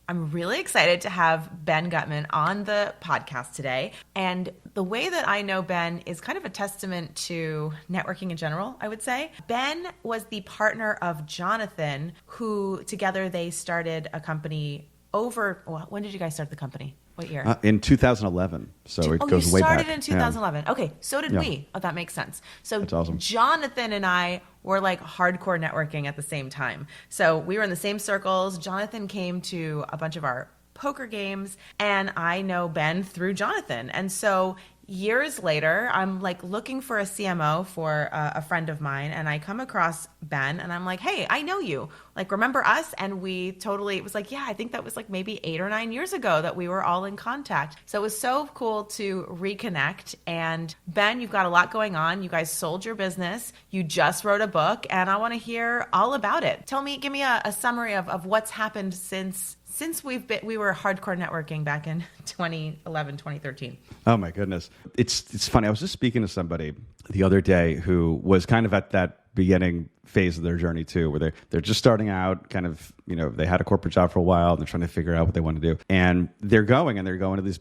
I'm really excited to have Ben Guttmann on the podcast today. And the way that I know Ben is kind of a testament to networking in general, I would say. Ben was the partner of Jonathan, who together they started a company when did you guys start the company? What year? In 2011. So it goes way back. You started in 2011. Yeah. Okay, so did we. Oh, that makes sense. So that's awesome. Jonathan and I were like hardcore networking at the same time. So we were in the same circles. Jonathan came to a bunch of our poker games, and I know Ben through Jonathan. And so years later, I'm like looking for a CMO for a friend of mine, and I come across Ben, and I'm like, hey, I know you. Like, remember us? And it was like, yeah, I think that was like maybe 8 or 9 years ago that we were all in contact. So it was so cool to reconnect. And Ben, you've got a lot going on. You guys sold your business. You just wrote a book, and I want to hear all about it. Give me a summary of what's happened since we were hardcore networking back in 2011, 2013. Oh my goodness. It's funny. I was just speaking to somebody the other day who was kind of at that beginning phase of their journey too, where they're just starting out, kind of, they had a corporate job for a while and they're trying to figure out what they want to do. And they're going to these,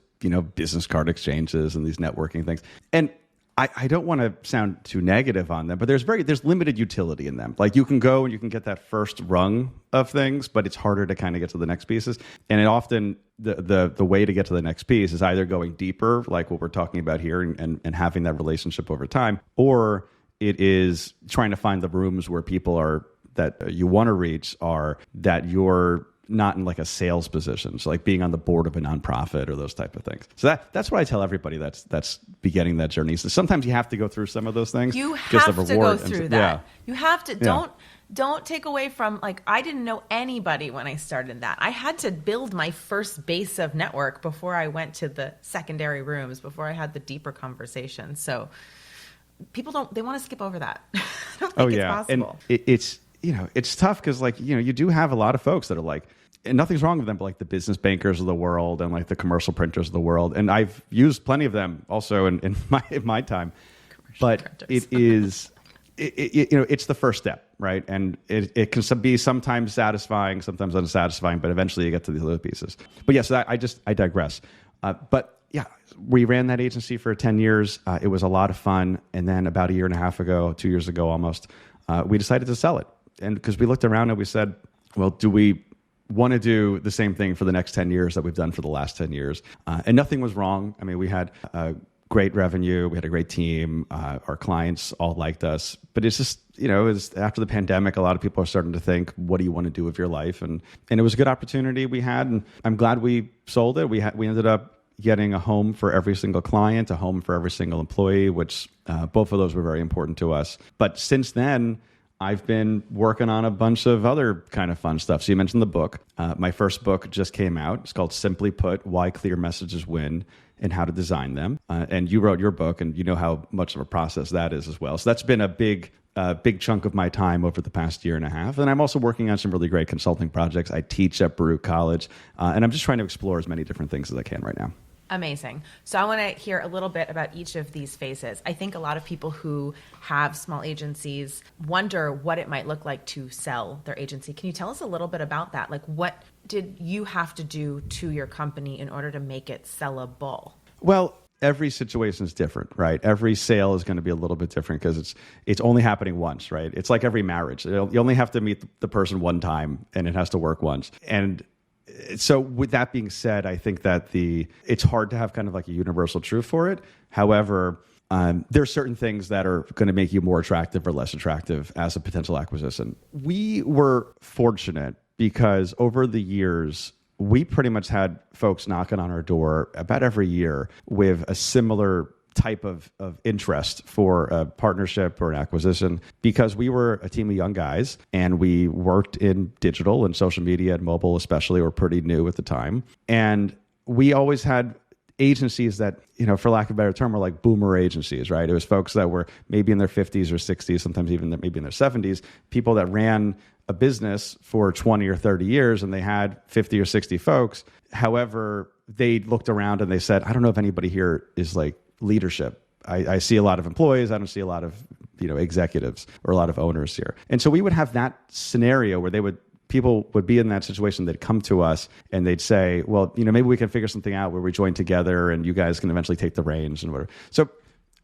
business card exchanges and these networking things. And I don't want to sound too negative on them, but there's limited utility in them. Like, you can go and you can get that first rung of things, but it's harder to kind of get to the next pieces. And it often, the way to get to the next piece is either going deeper, like what we're talking about here, and having that relationship over time, or it is trying to find the rooms where people are that you want to reach are that you're not in like a sales position, so like being on the board of a nonprofit or those type of things. So that's what I tell everybody that's beginning that journey. So sometimes you have to go through some of those things. You have to go through that. You have to. Don't take away from, like, I didn't know anybody when I started that. I had to build my first base of network before I went to the secondary rooms, before I had the deeper conversations. So people they want to skip over that. I don't think it's possible. And it's tough because, like, you do have a lot of folks that are like, and nothing's wrong with them, but like the business bankers of the world and like the commercial printers of the world. And I've used plenty of them also in my time. But it is, it's the first step, right? And it can be sometimes satisfying, sometimes unsatisfying, but eventually you get to these other pieces. But yes, I digress. But yeah, we ran that agency for 10 years. It was a lot of fun. And then about 1.5 years ago, 2 years ago almost, we decided to sell it. And because we looked around and we said, well, do we want to do the same thing for the next 10 years that we've done for the last 10 years? And nothing was wrong. I mean, we had great revenue. We had a great team. Our clients all liked us. But it's just, it was after the pandemic, a lot of people are starting to think, what do you want to do with your life? And it was a good opportunity we had. And I'm glad we sold it. We ended up getting a home for every single client, a home for every single employee, which both of those were very important to us. But since then, I've been working on a bunch of other kind of fun stuff. So you mentioned the book. My first book just came out. It's called Simply Put, Why Clear Messages Win and How to Design Them. And you wrote your book, and you know how much of a process that is as well. So that's been a big chunk of my time over the past 1.5 years. And I'm also working on some really great consulting projects. I teach at Baruch College, and I'm just trying to explore as many different things as I can right now. Amazing. So I want to hear a little bit about each of these phases. I think a lot of people who have small agencies wonder what it might look like to sell their agency. Can you tell us a little bit about that? Like, what did you have to do to your company in order to make it sellable? Well, every situation is different, right? Every sale is going to be a little bit different because it's only happening once, right? It's like every marriage. You only have to meet the person one time, and it has to work once. And so with that being said, I think that it's hard to have kind of like a universal truth for it. However, there are certain things that are going to make you more attractive or less attractive as a potential acquisition. We were fortunate because over the years, we pretty much had folks knocking on our door about every year with a similar type of interest for a partnership or an acquisition, because we were a team of young guys and we worked in digital and social media and mobile especially, were pretty new at the time. And we always had agencies that, for lack of a better term, were like boomer agencies, right? It was folks that were maybe in their 50s or 60s, sometimes even maybe in their 70s, people that ran a business for 20 or 30 years and they had 50 or 60 folks. However, they looked around and they said, I don't know if anybody here is like leadership. I see a lot of employees. I don't see a lot of executives or a lot of owners here. And so we would have that scenario where they would people would be in that situation. They'd come to us and they'd say, well, maybe we can figure something out where we join together and you guys can eventually take the reins and whatever. So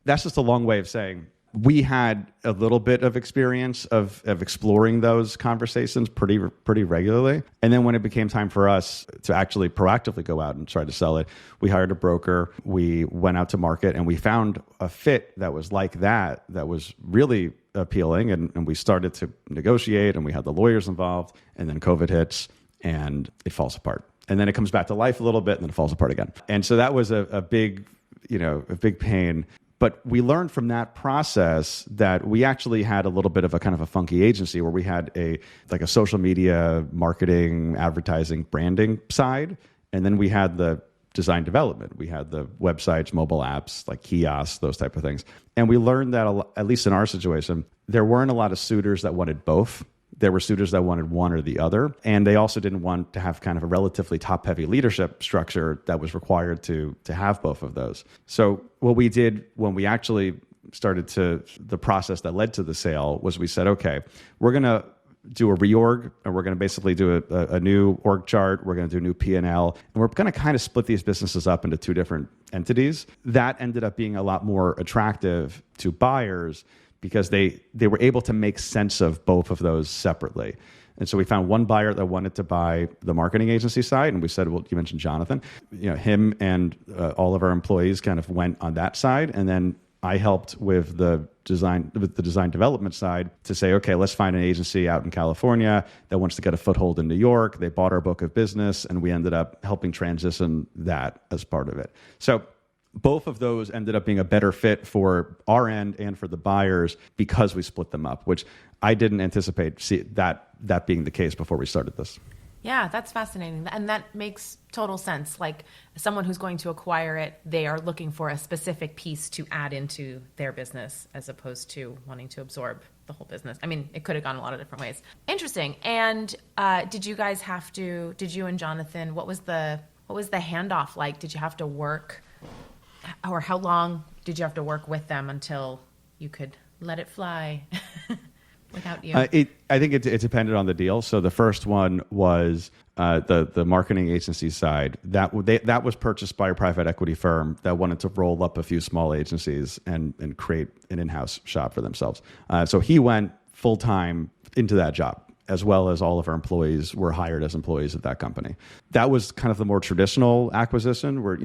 that's just a long way of saying we had a little bit of experience of exploring those conversations pretty regularly. And then when it became time for us to actually proactively go out and try to sell it, we hired a broker. We went out to market and we found a fit that was like that was really appealing. And we started to negotiate and we had the lawyers involved. And then COVID hits and it falls apart. And then it comes back to life a little bit and then it falls apart again. And so that was a big pain. But we learned from that process that we actually had a little bit of a kind of a funky agency where we had a social media marketing, advertising, branding side. And then we had the design development. We had the websites, mobile apps, like kiosks, those type of things. And we learned that, at least in our situation, there weren't a lot of suitors that wanted both. There were suitors that wanted one or the other. And they also didn't want to have kind of a relatively top-heavy leadership structure that was required to have both of those. So what we did when we actually started the process that led to the sale was we said, okay, we're going to do a reorg, and we're going to basically do a new org chart. We're going to do a new P&L, and we're going to kind of split these businesses up into two different entities. That ended up being a lot more attractive to buyers because they were able to make sense of both of those separately. And so we found one buyer that wanted to buy the marketing agency side. And we said, well, you mentioned Jonathan, him and all of our employees kind of went on that side. And then I helped with the design development side to say, okay, let's find an agency out in California that wants to get a foothold in New York. They bought our book of business and we ended up helping transition that as part of it. So both of those ended up being a better fit for our end and for the buyers because we split them up, which I didn't anticipate that being the case before we started this. Yeah, that's fascinating. And that makes total sense. Like someone who's going to acquire it, they are looking for a specific piece to add into their business as opposed to wanting to absorb the whole business. I mean, it could have gone a lot of different ways. Interesting. And did you and Jonathan, what was the handoff like? Did you have to work, or how long did you have to work with them until you could let it fly without you? I think it depended on the deal. So the first one was the marketing agency side. That was purchased by a private equity firm that wanted to roll up a few small agencies and create an in-house shop for themselves. So he went full-time into that job, as well as all of our employees were hired as employees at that company. That was kind of the more traditional acquisition where,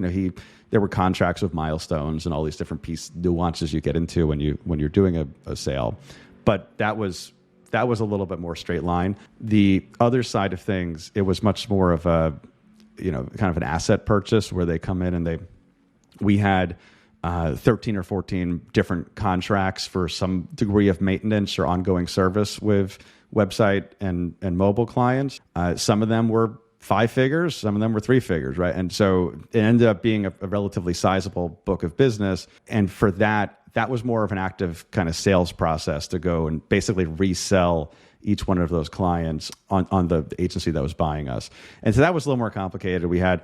there were contracts with milestones and all these different nuances you get into when you're doing a sale. But that was a little bit more straight line. The other side of things, it was much more of a, kind of an asset purchase where they come in and we had 13 or 14 different contracts for some degree of maintenance or ongoing service with website and mobile clients. Some of them were 5 figures, some of them were 3 figures, right? And so it ended up being a relatively sizable book of business. And for that was more of an active kind of sales process to go and basically resell each one of those clients on the agency that was buying us. And so that was a little more complicated. We had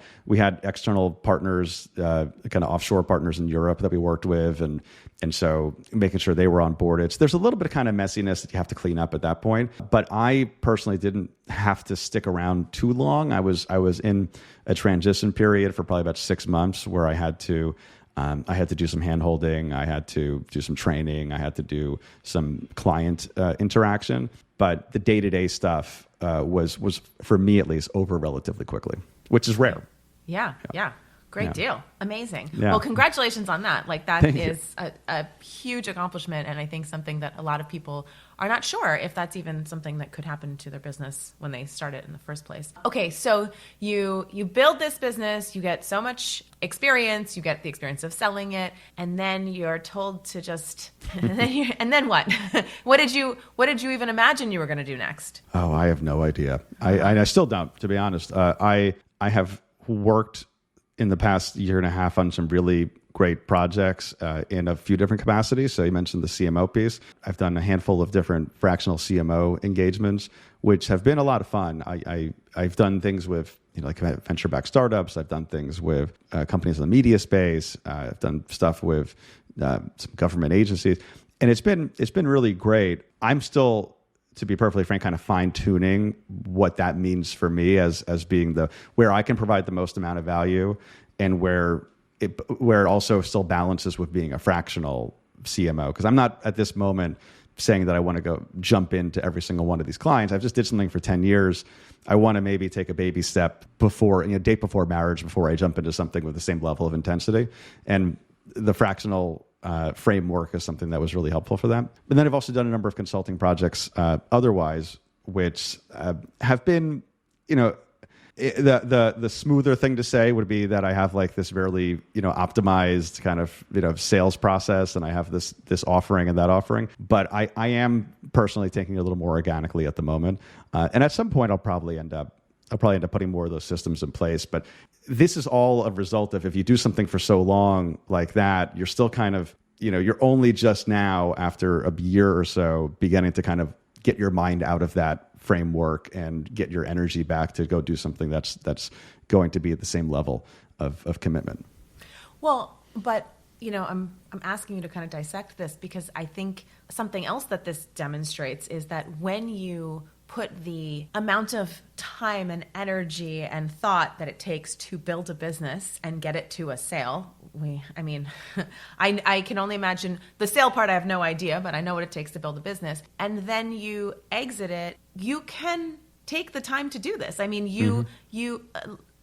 external partners, kind of offshore partners in Europe that we worked with, and so making sure they were on board. There's a little bit of kind of messiness that you have to clean up at that point. But I personally didn't have to stick around too long. I was in a transition period for probably about 6 months where I had to do some hand-holding, I had to do some training, I had to do some client interaction. But the day-to-day stuff was, for me at least, over relatively quickly, which is rare. Yeah. Great deal. Amazing. Yeah. Well, congratulations on that. Like that Thank is a huge accomplishment. And I think something that a lot of people are not sure if that's even something that could happen to their business when they start it in the first place. Okay. So you build this business, you get so much experience, you get the experience of selling it, and then you're told to just, and then what? What did you even imagine you were going to do next? Oh, I have no idea. I still don't, to be honest. I have worked in the past year and a half on some really great projects in a few different capacities. So you mentioned the CMO piece. I've done a handful of different fractional CMO engagements, which have been a lot of fun. I've done things with like venture-backed startups. I've done things with companies in the media space. I've done stuff with some government agencies, and it's been really great. I'm still to be perfectly frank, kind of fine tuning what that means for me as being where I can provide the most amount of value, and where it also still balances with being a fractional CMO. Because I'm not at this moment saying that I want to go jump into every single one of these clients. I've just did something for 10 years. I want to maybe take a baby step before, date before marriage, before I jump into something with the same level of intensity. And the fractional framework is something that was really helpful for that. But then I've also done a number of consulting projects otherwise, which have been, the smoother thing to say would be that I have like this very, optimized kind of, sales process, and I have this offering and that offering. But I am personally taking it a little more organically at the moment. And at some point I'll probably end up putting more of those systems in place. But this is all a result of, if you do something for so long like that, you're still kind of, you're only just now, after a year or so, beginning to kind of get your mind out of that framework and get your energy back to go do something that's going to be at the same level of commitment. Well, but I'm asking you to kind of dissect this, because I think something else that this demonstrates is that when you put the amount of time and energy and thought that it takes to build a business and get it to a sale, I can only imagine the sale part. I have no idea, but I know what it takes to build a business. And then you exit it. You can take the time to do this. You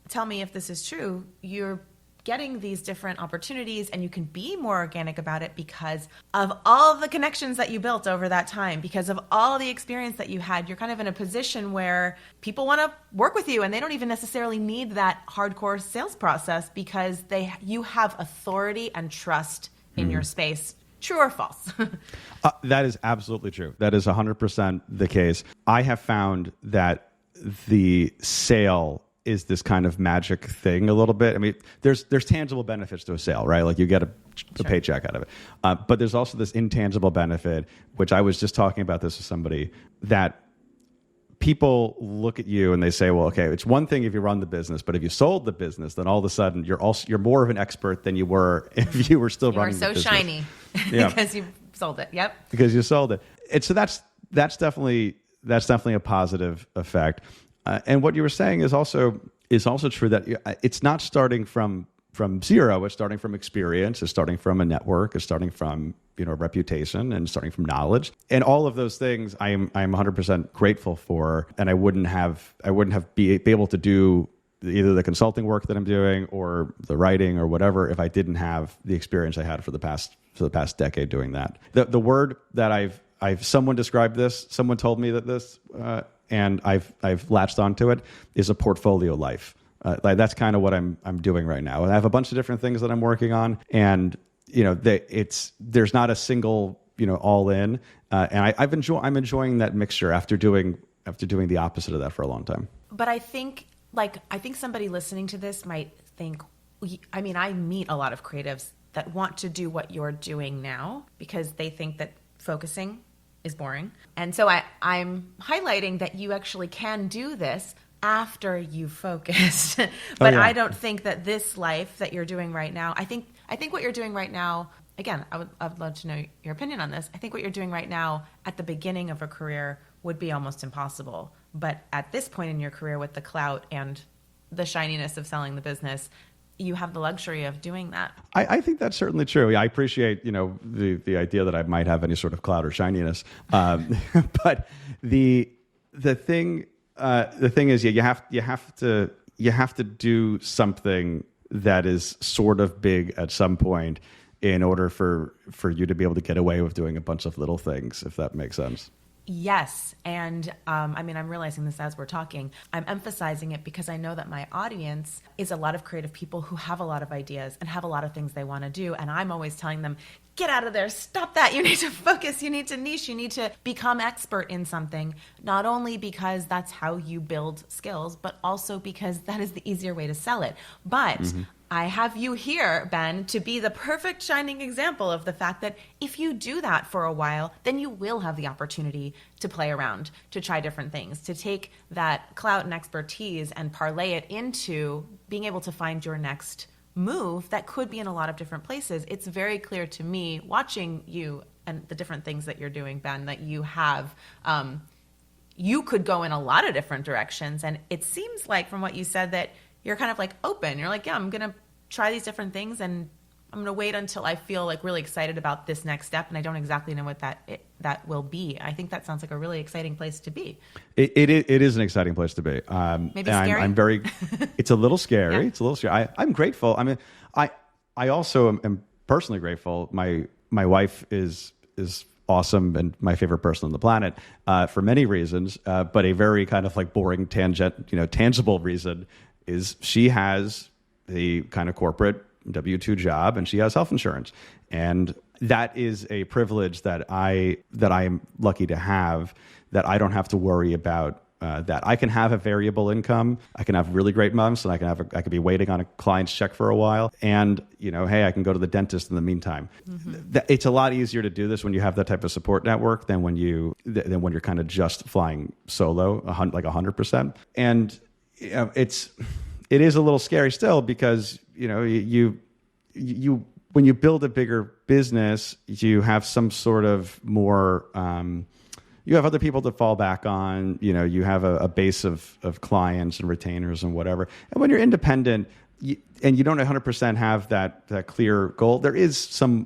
tell me if this is true. You're getting these different opportunities, and you can be more organic about it because of all of the connections that you built over that time, because of all the experience that you had. You're kind of in a position where people want to work with you, and they don't even necessarily need that hardcore sales process, because you have authority and trust in your space. True or false? That is absolutely true. That is 100% the case. I have found that the sale is this kind of magic thing a little bit. There's tangible benefits to a sale, right? Like you get a paycheck out of it. But there's also this intangible benefit, which I was just talking about this with somebody, that people look at you and they say, well, okay, it's one thing if you run the business, but if you sold the business, then all of a sudden you're more of an expert than you were if you were still running the business. You are so shiny because you sold it. Yep. Because you sold it. And so that's definitely a positive effect. And what you were saying is also true, that it's not starting from zero. It's starting from experience. It's starting from a network. It's starting from reputation, and starting from knowledge. And all of those things I'm 100% grateful for. And I wouldn't have be able to do either the consulting work that I'm doing or the writing or whatever if I didn't have the experience I had for the past decade doing that. The word that someone described this. Someone told me that this. And I've latched onto it, is a portfolio life. That's kind of what I'm doing right now. And I have a bunch of different things that I'm working on, and there's not a single all in. And I'm enjoying that mixture after doing the opposite of that for a long time. But I think somebody listening to this might think, I meet a lot of creatives that want to do what you're doing now because they think that focusing is boring. And so I'm highlighting that you actually can do this after you've focused. But I don't think that this life that you're doing right now, I think what you're doing right now, again, I'd love to know your opinion on this. I think what you're doing right now at the beginning of a career would be almost impossible. But at this point in your career, with the clout and the shininess of selling the business, you have the luxury of doing that. I think that's certainly true. I appreciate, the idea that I might have any sort of clout or shininess. But the thing is, you have to do something that is sort of big at some point in order for you to be able to get away with doing a bunch of little things, if that makes sense. Yes. And I'm realizing this as we're talking. I'm emphasizing it because I know that my audience is a lot of creative people who have a lot of ideas and have a lot of things they want to do. And I'm always telling them, get out of there, stop that. You need to focus, you need to niche, you need to become expert in something, not only because that's how you build skills, but also because that is the easier way to sell it. But I have you here, Ben, to be the perfect shining example of the fact that if you do that for a while, then you will have the opportunity to play around, to try different things, to take that clout and expertise and parlay it into being able to find your next move that could be in a lot of different places. It's very clear to me, watching you and the different things that you're doing, Ben, that you have you could go in a lot of different directions. And it seems like from what you said that you're kind of like open. You're like, yeah, I'm going to try these different things, and I'm going to wait until I feel like really excited about this next step, and I don't exactly know what that will be. I think that sounds like a really exciting place to be. It is an exciting place to be. Maybe scary? I'm very. It's a little scary. Yeah. It's a little scary. I'm grateful. I mean, I also am personally grateful. My wife is awesome and my favorite person on the planet for many reasons, but a very kind of like boring tangible reason is she has the kind of corporate W-2 job and she has health insurance, and that is a privilege that I am lucky to have, that I don't have to worry about. That I can have a variable income, I can have really great months, and I could be waiting on a client's check for a while, and hey, I can go to the dentist in the meantime. Mm-hmm. It's a lot easier to do this when you have that type of support network than when you're kind of just flying solo, like 100%. And it is a little scary still, because you when you build a bigger business, you have some sort of more. You have other people to fall back on. You have a base of clients and retainers and whatever. And when you're independent and you don't 100% have that clear goal, there is some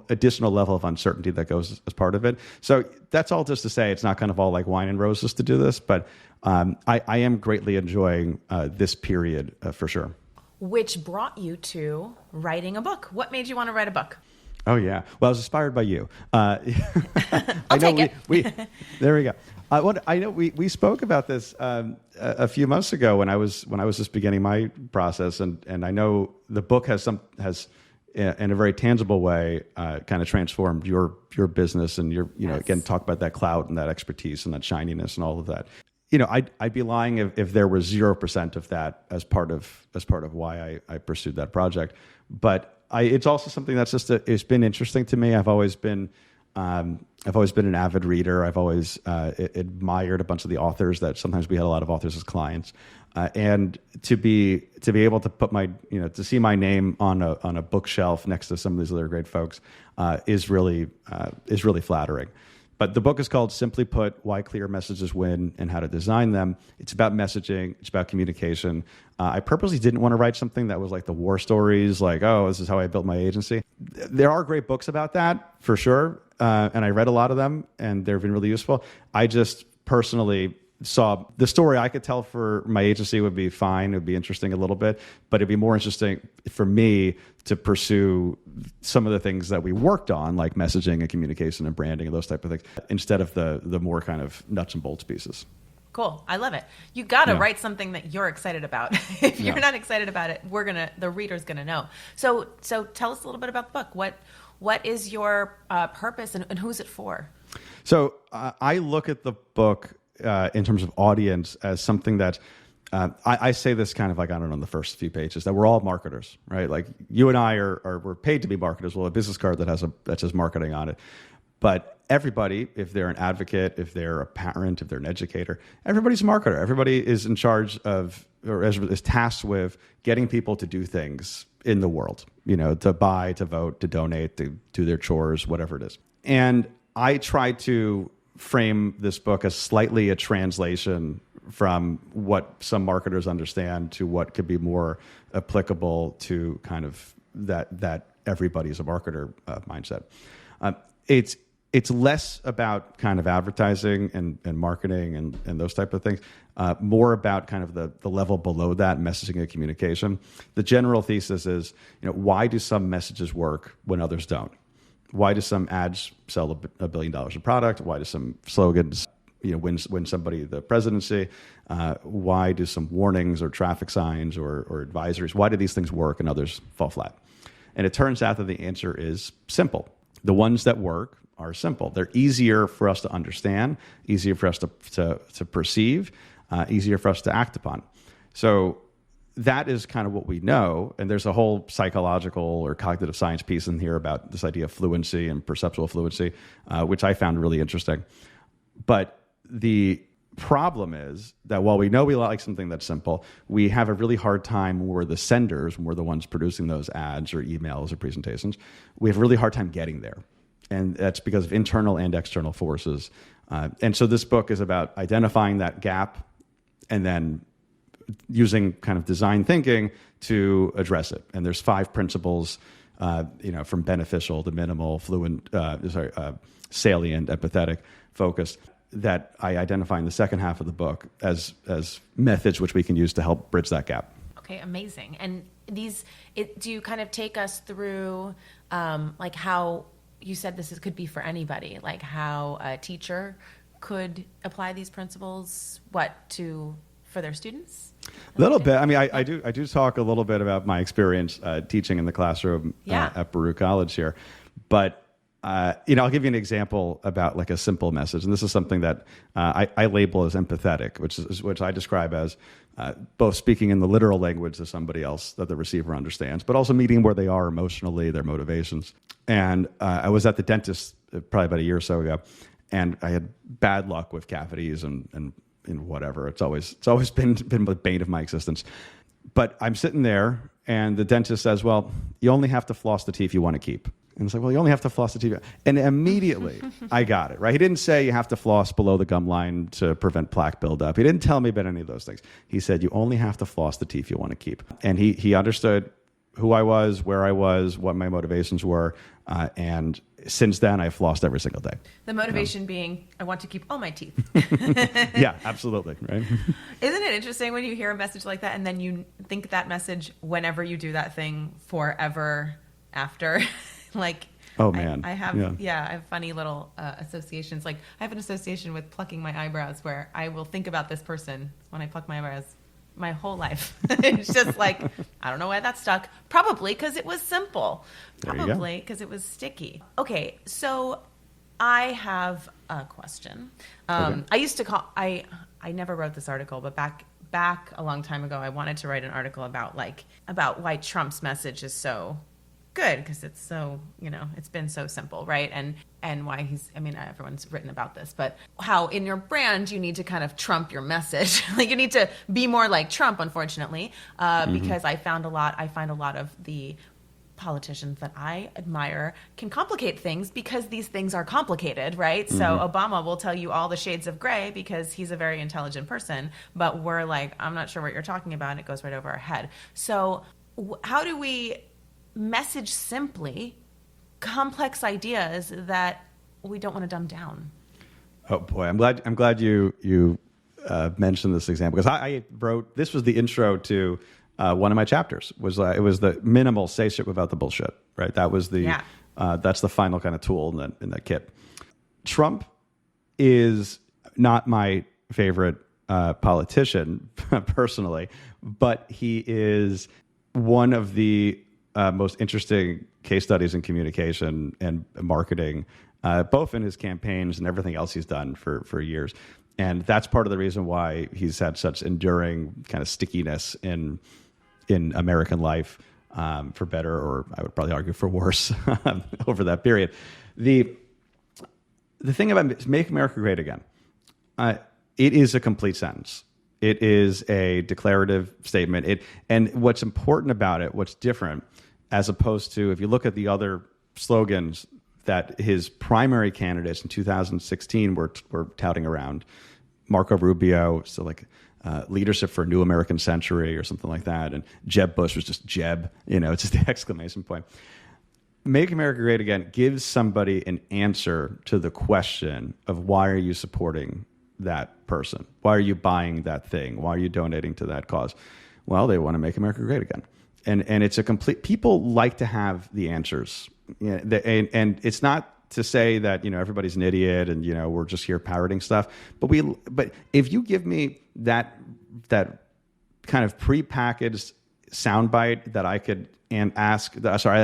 additional level of uncertainty that goes as part of it. So that's all just to say it's not kind of all like wine and roses to do this, but I am greatly enjoying this period for sure. Which brought you to writing a book. What made you want to write a book? Oh yeah, well, I was inspired by you. I'll take it. There we go. I know we spoke about this a few months ago when I was just beginning my process, and I know the book has in a very tangible way kind of transformed your business and your Yes. Again, talk about that clout and that expertise and that shininess and all of that. I'd be lying if there was 0% of that as part of why I pursued that project, but. It's also something that's it's been interesting to me. I've always been an avid reader. I've always admired a bunch of the authors that sometimes we had a lot of authors as clients, and to be able to put to see my name on a bookshelf next to some of these other great folks is really flattering. But the book is called, simply put, Why Clear Messages Win and How to Design Them. It's about messaging. It's about communication. I purposely didn't want to write something that was like the war stories, like, oh, this is how I built my agency. There are great books about that, for sure. And I read a lot of them, and they've been really useful. I just personally saw the story I could tell for my agency would be fine. It would be interesting a little bit, but it'd be more interesting for me to pursue some of the things that we worked on, like messaging and communication and branding and those type of things, instead of the more kind of nuts and bolts pieces. Cool. I love it. You got to write something that you're excited about. If you're not excited about it, the reader's going to know. So tell us a little bit about the book. What is your purpose and who's it for? So I look at the book in terms of audience as something that I say this kind of like, I don't know, in the first few pages, that we're all marketers, right? Like you and I we're paid to be marketers. We'll have a business card that says marketing on it. But everybody, if they're an advocate, if they're a parent, if they're an educator, everybody's a marketer. Everybody is in charge of, or is tasked with getting people to do things in the world, to buy, to vote, to donate, to do their chores, whatever it is. And I try to frame this book as slightly a translation from what some marketers understand to what could be more applicable to kind of that everybody's a marketer mindset. It's less about kind of advertising and marketing and those type of things, more about kind of the level below that, messaging and communication. The general thesis is, why do some messages work when others don't? Why do some ads sell $1 billion of product? Why do some slogans, win somebody the presidency? Why do some warnings or traffic signs or advisories? Why do these things work and others fall flat? And it turns out that the answer is simple. The ones that work are simple. They're easier for us to understand, easier for us to perceive, easier for us to act upon. So that is kind of what we know. And there's a whole psychological or cognitive science piece in here about this idea of fluency and perceptual fluency, which I found really interesting. But the problem is that while we know we like something that's simple, we have a really hard time when we're the senders, when we're the ones producing those ads or emails or presentations. We have a really hard time getting there. And that's because of internal and external forces. And so this book is about identifying that gap and then using kind of design thinking to address it. And there's 5 principles, from beneficial to minimal, fluent, salient, empathetic, focused, that I identify in the second half of the book as methods which we can use to help bridge that gap. Okay, amazing. And do you kind of take us through like how you said could be for anybody, like how a teacher could apply these principles, for their students? A little bit. I mean, I do talk a little bit about my experience teaching in the classroom at Baruch College here, but I'll give you an example about like a simple message, and this is something that I label as empathetic, which I describe as both speaking in the literal language to somebody else that the receiver understands, but also meeting where they are emotionally, their motivations. And I was at the dentist probably about a year or so ago, and I had bad luck with cavities and whatever. It's always been the bane of my existence. But I'm sitting there, and the dentist says, "Well, you only have to floss the teeth you want to keep." And it's like, well, you only have to floss the teeth. And immediately I got it, right? He didn't say you have to floss below the gum line to prevent plaque buildup. He didn't tell me about any of those things. He said, you only have to floss the teeth you want to keep. And he understood who I was, where I was, what my motivations were. And since then, I've flossed every single day. The motivation being, I want to keep all my teeth. Yeah, absolutely. Right. Isn't it interesting when you hear a message like that and then you think that message whenever you do that thing forever after? Like, oh man, I have funny little associations. Like, I have an association with plucking my eyebrows, where I will think about this person when I pluck my eyebrows my whole life. It's just like, I don't know why that stuck. Probably because it was simple. Probably because it was sticky. Okay, so I have a question. Okay. I used to call. I never wrote this article, but back a long time ago, I wanted to write an article about why Trump's message is so good, because it's so, it's been so simple, right? And why everyone's written about this, but how in your brand you need to kind of Trump your message. Like, you need to be more like Trump, unfortunately, because I find a lot of the politicians that I admire can complicate things because these things are complicated, right? So Obama will tell you all the shades of gray because he's a very intelligent person, but we're like, I'm not sure what you're talking about, and it goes right over our head. So how do we message simply complex ideas that we don't want to dumb down? Oh boy, I'm glad you mentioned this example, because I wrote, this was the intro to one of my chapters. It was the minimal say shit without the bullshit, right? That was that's the final kind of tool in that kit. Trump is not my favorite politician personally, but he is one of the most interesting case studies in communication and marketing, both in his campaigns and everything else he's done for years. And that's part of the reason why he's had such enduring kind of stickiness in American life, for better, or I would probably argue for worse, over that period. The thing about Make America Great Again, it is a complete sentence. It is a declarative statement. And what's important about it, what's different, as opposed to if you look at the other slogans that his primary candidates in 2016 were touting around, Marco Rubio, so like leadership for a new American century or something like that, and Jeb Bush was just Jeb, it's just the exclamation point. Make America Great Again gives somebody an answer to the question of, why are you supporting that person? Why are you buying that thing? Why are you donating to that cause? Well, they want to make America great again. And it's a complete, people like to have the answers. And it's not to say that, everybody's an idiot and, we're just here parroting stuff. But if you give me that kind of prepackaged soundbite that I could I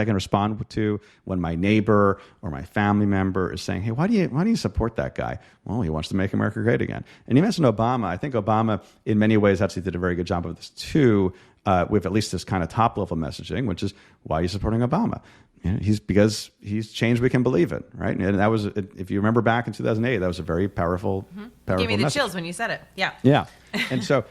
can respond to when my neighbor or my family member is saying, hey, why do you support that guy? Well, he wants to make America great again. And you mentioned Obama. I think Obama, in many ways, actually did a very good job of this too, with at least this kind of top level messaging, which is, why are you supporting Obama? Because he's changed, we can believe it, right? And that was, if you remember back in 2008, that was a very powerful Gave me the message. chills when you said it. Yeah. Yeah. And so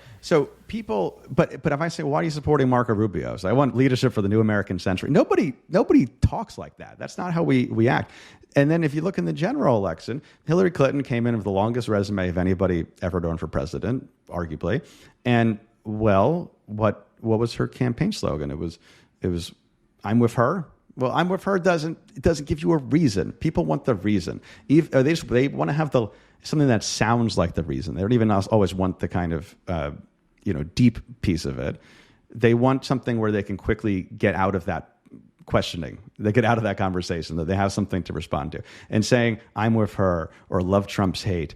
people, but if I say, why are you supporting Marco Rubio? So I want leadership for the new American century. Nobody talks like that. That's not how we act. And then if you look in the general election, Hillary Clinton came in with the longest resume of anybody ever run for president, arguably. And well, what was her campaign slogan? It was I'm with her. Well, I'm with her doesn't give you a reason. People want the reason. They want to have something that sounds like the reason. They don't even always want the kind of deep piece of it. They want something where they can quickly get out of that questioning. They get out of that conversation, that they have something to respond to. And saying I'm with her or love Trump's hate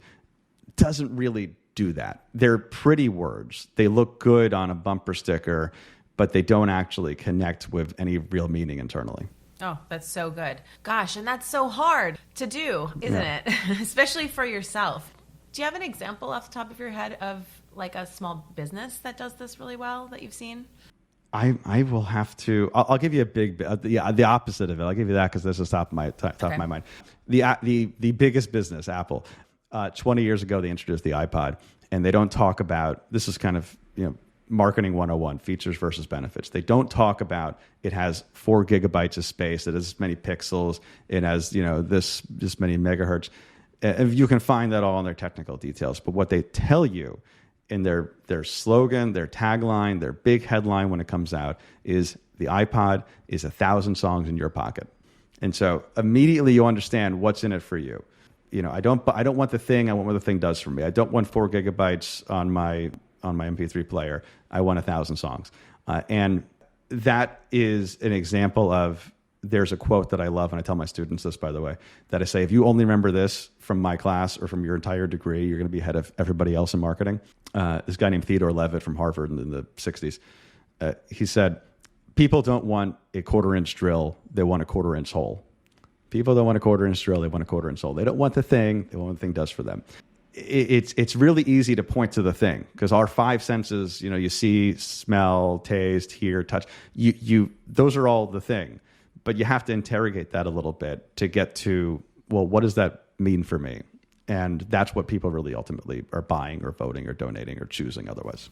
doesn't really do that. They're pretty words. They look good on a bumper sticker, but they don't actually connect with any real meaning internally. Oh, that's so good. Gosh, and that's so hard to do, isn't it? Especially for yourself. Do you have an example off the top of your head of like a small business that does this really well that you've seen? I will have to. I'll give you a big, the opposite of it. I'll give you that because this is top of my mind. The biggest business, Apple. 20 years ago, they introduced the iPod, and they don't talk about. This is kind of marketing 101, features versus benefits. They don't talk about it has 4 gigabytes of space, it has this many pixels, it has this many megahertz. You can find that all in their technical details. But what they tell you in their slogan, their tagline, their big headline when it comes out is the iPod is 1,000 songs in your pocket. And so immediately you understand what's in it for you. I don't want the thing. I want what the thing does for me. I don't want 4 gigabytes on my MP3 player. I want 1,000 songs. And that is an example of, there's a quote that I love, and I tell my students this, by the way, that I say, if you only remember this from my class or from your entire degree, you're going to be ahead of everybody else in marketing. This guy named Theodore Levitt from Harvard in the 60s, he said, people don't want a 1/4-inch drill. They want a 1/4-inch hole. People don't want a 1/4-inch drill. They want a 1/4-inch hole. They don't want the thing. They want what the thing does for them. It's really easy to point to the thing because our 5 senses, you see, smell, taste, hear, touch, those are all the thing. But you have to interrogate that a little bit to get to, well, what does that mean for me? And that's what people really ultimately are buying or voting or donating or choosing otherwise.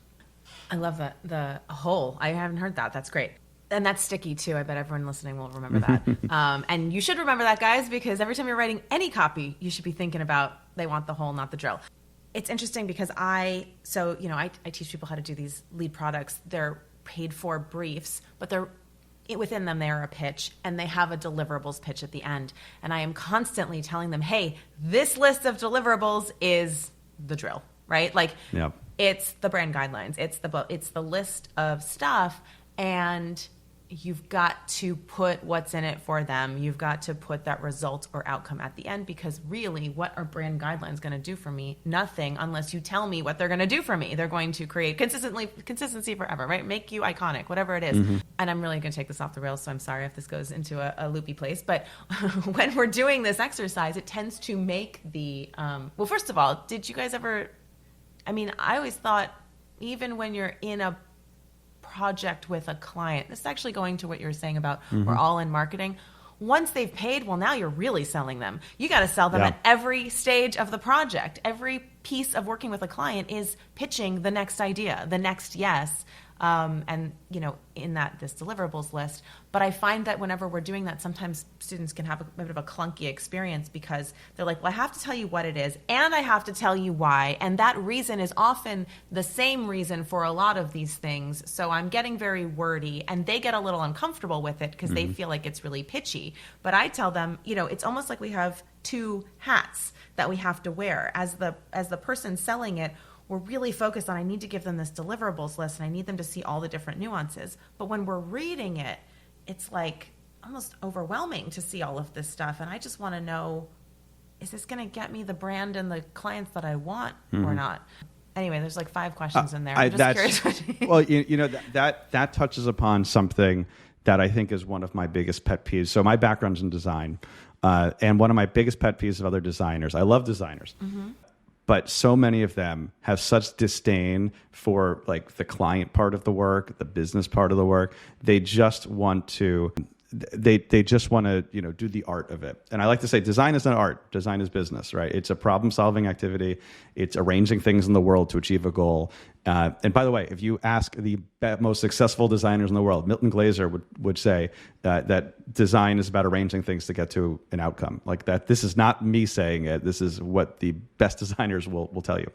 I love that. The whole. I haven't heard that. That's great. And that's sticky too. I bet everyone listening will remember that. And you should remember that, guys, because every time you're writing any copy, you should be thinking about they want the whole, not the drill. It's interesting because I teach people how to do these lead products. They're paid for briefs, but within them, they are a pitch, and they have a deliverables pitch at the end. And I am constantly telling them, hey, this list of deliverables is the drill, right? Like, yep. It's the brand guidelines. It's the list of stuff, and you've got to put what's in it for them. You've got to put that result or outcome at the end, because really, what are brand guidelines going to do for me? Nothing, unless you tell me what they're going to do for me. They're going to create consistency forever, right? Make you iconic, whatever it is. Mm-hmm. And I'm really going to take this off the rails, so I'm sorry if this goes into a loopy place. But when we're doing this exercise, it tends to make well, first of all, did you guys ever, I always thought, even when you're in a project with a client, this is actually going to what you were saying about we're all in marketing. Once they've paid, well, now you're really selling them. You got to sell them at every stage of the project. Every piece of working with a client is pitching the next idea, the next yes, and in this deliverables list. But I find that whenever we're doing that, sometimes students can have a bit of a clunky experience, because they're like, well, I have to tell you what it is, and I have to tell you why, and that reason is often the same reason for a lot of these things. So I'm getting very wordy, and they get a little uncomfortable with it because they feel like it's really pitchy. But I tell them, it's almost like we have 2 hats that we have to wear. As the person selling it, we're really focused on, I need to give them this deliverables list, and I need them to see all the different nuances. But when we're reading it, it's like almost overwhelming to see all of this stuff. And I just want to know, is this going to get me the brand and the clients that I want or not? Anyway, there's like 5 questions in there. I'm just curious. Well, that touches upon something that I think is one of my biggest pet peeves. So my background's in design, and one of my biggest pet peeves of other designers, I love designers. But so many of them have such disdain for like the client part of the work, the business part of the work. They just want to they just want to, do the art of it. And I like to say design is not art, design is business, right? It's a problem solving activity. It's arranging things in the world to achieve a goal. And by the way, if you ask the most successful designers in the world, Milton Glaser would say that design is about arranging things to get to an outcome. Like that, this is not me saying it. This is what the best designers will tell you.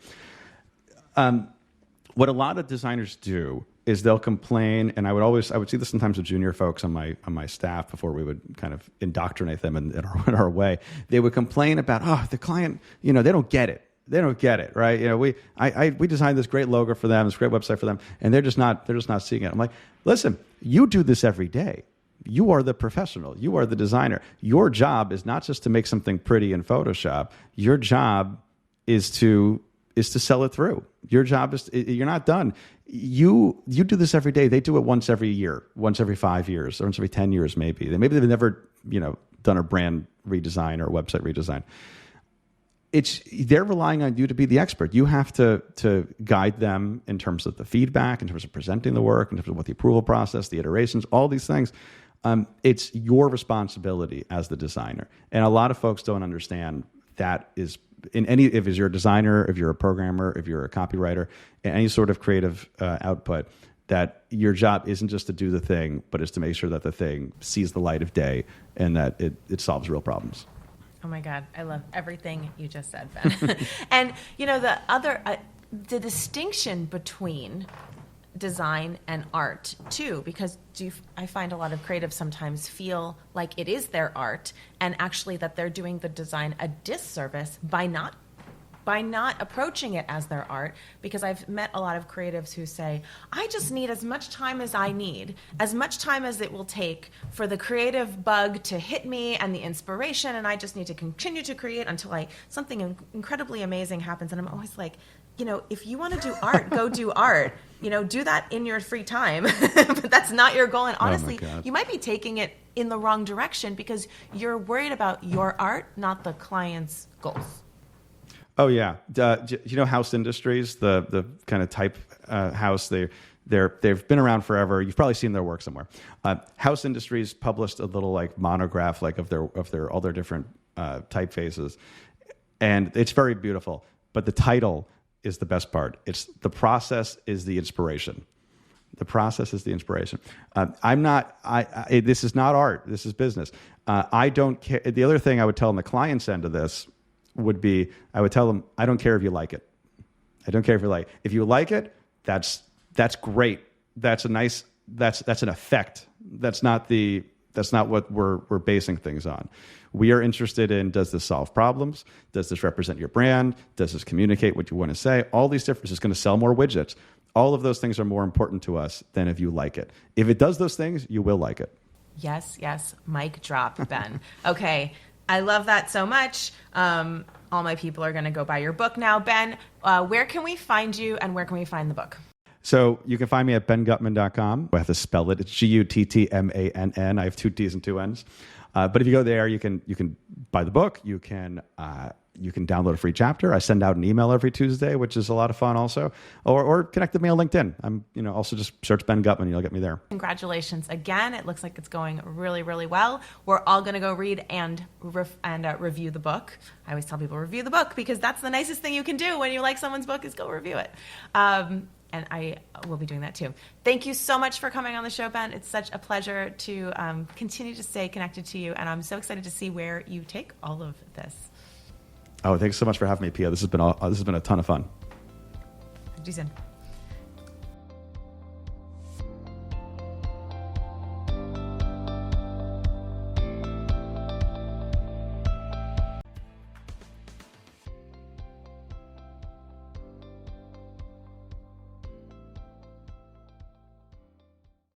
What a lot of designers do is they'll complain, and I would see this sometimes with junior folks on my staff before we would kind of indoctrinate them in our way. They would complain about, the client, they don't get it. They don't get it, right? We designed this great logo for them, this great website for them, and they're just not seeing it. I'm like, listen, you do this every day. You are the professional. You are the designer. Your job is not just to make something pretty in Photoshop. Your job is to sell it through. Your job is, you're not done. You do this every day. They do it once every year, once every 5 years, or once every 10 years, maybe. Maybe they've never, done a brand redesign or a website redesign. They're relying on you to be the expert. You have to guide them in terms of the feedback, in terms of presenting the work, in terms of what the approval process, the iterations, all these things. It's your responsibility as the designer. And a lot of folks don't understand that is if you're a designer, if you're a programmer, if you're a copywriter, any sort of creative output, that your job isn't just to do the thing, but is to make sure that the thing sees the light of day and that it solves real problems. Oh my God, I love everything you just said, Ben. And the distinction between design and art too, because I find a lot of creatives sometimes feel like it is their art, and actually that they're doing the design a disservice by not approaching it as their art, because I've met a lot of creatives who say, I just need as much time as I need, as much time as it will take for the creative bug to hit me and the inspiration, and I just need to continue to create until something incredibly amazing happens. And I'm always like, if you want to do art, go do art. Do that in your free time, but that's not your goal. And honestly, you might be taking it in the wrong direction because you're worried about your art, not the client's goals. Oh yeah, House Industries, the kind of type house. They've been around forever. You've probably seen their work somewhere. House Industries published a little monograph of their all their different typefaces, and it's very beautiful. But the title is the best part. It's the process is the inspiration. The process is the inspiration. This is not art. This is business. I don't care. The other thing I would tell on the client's end of this would be, I would tell them, I don't care if you like it. I don't care if you like it. If you like it, that's great. That's an effect. That's not what we're basing things on. We are interested in, does this solve problems? Does this represent your brand? Does this communicate what you want to say? All these differences. Is going to sell more widgets. All of those things are more important to us than if you like it. If it does those things, you will like it. Yes. Mic drop, Ben. Okay. I love that so much. All my people are going to go buy your book now. Ben, where can we find you and where can we find the book? So you can find me at benguttmann.com. I have to spell it. It's Guttmann. I have 2 T's and 2 N's. But if you go there, you can buy the book. You can download a free chapter. I send out an email every Tuesday, which is a lot of fun also. Or connect with me on LinkedIn. I'm also just search Ben Guttmann. You'll get me there. Congratulations again. It looks like it's going really, really well. We're all going to go read and review the book. I always tell people review the book because that's the nicest thing you can do when you like someone's book is go review it. And I will be doing that too. Thank you so much for coming on the show, Ben. It's such a pleasure to continue to stay connected to you. And I'm so excited to see where you take all of this. Oh, thanks so much for having me, Pia. This has been a ton of fun. Talk to you soon.